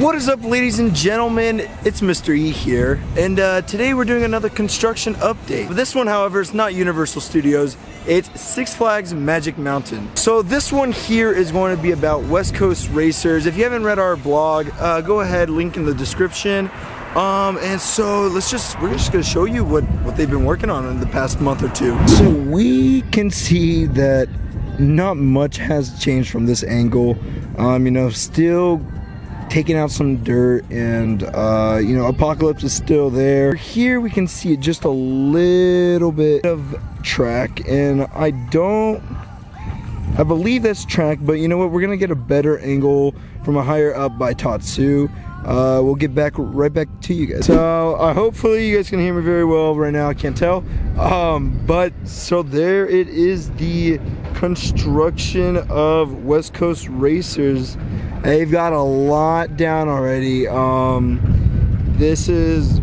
What is up, ladies and gentlemen? It's Mr. E here, and today we're doing another construction update. This one, however, is not Universal Studios. It's Six Flags Magic Mountain. So this one here is going to be about West Coast racers. If you haven't read our blog, go ahead, link in the description. And so we're just gonna show you what they've been working on in the past month or two. So we can see that not much has changed from this angle. You know, still taking out some dirt, and you know, Apocalypse is still there. Here we can see just a little bit of track, and I believe that's track, but you know what, we're gonna get a better angle from a higher up by Tatsu. We'll get right back to you guys. So hopefully you guys can hear me very well right now. I can't tell, but so there it is, the construction of West Coast racers. They've got a lot down already. This is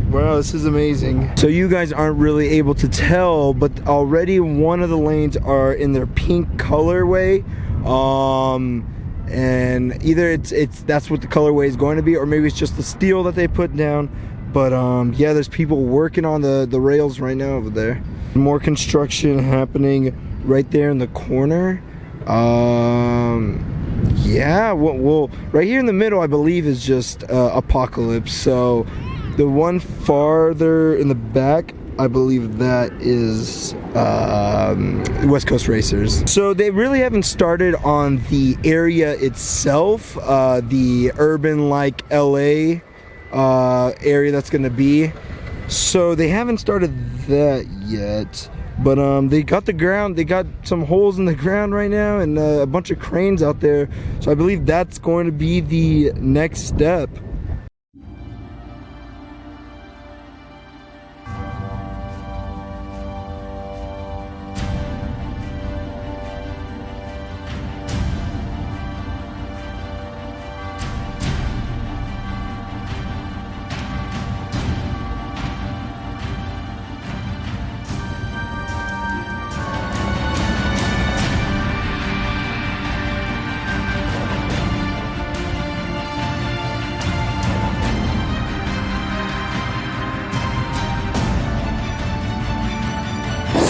amazing. So you guys aren't really able to tell, but already one of the lanes are in their pink colorway. And either that's what the colorway is going to be, or maybe it's just the steel that they put down. But yeah, there's people working on the rails right now over there. More construction happening right there in the corner. Yeah, well, right here in the middle, I believe, is just Apocalypse. So the one farther in the back, I believe that is West Coast Racers. So they really haven't started on the area itself, the urban like LA area that's gonna be. So they haven't started that yet. But they got the ground, they got some holes in the ground right now, and a bunch of cranes out there. So I believe that's going to be the next step.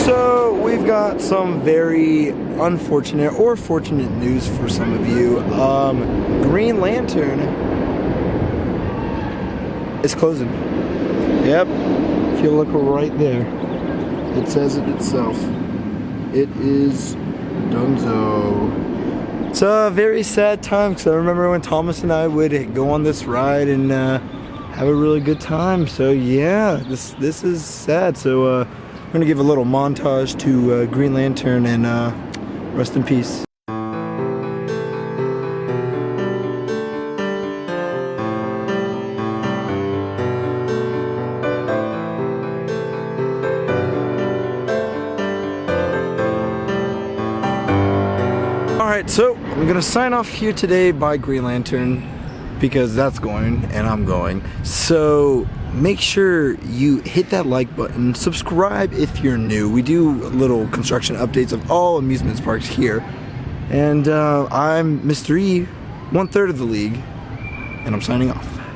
So we've got some very unfortunate or fortunate news for some of you. Green Lantern is closing. Yep, if you look right there, it says it itself. It is donezo. It's a very sad time, because I remember when Thomas and I would go on this ride and have a really good time. So yeah, this is sad. So I'm gonna give a little montage to Green Lantern, and rest in peace. Alright, so I'm gonna sign off here today by Green Lantern, because that's going and I'm going. So make sure you hit that like button, subscribe if you're new. We do little construction updates of all amusement parks here. And I'm Mr. E, 1/3 of the league, and I'm signing off.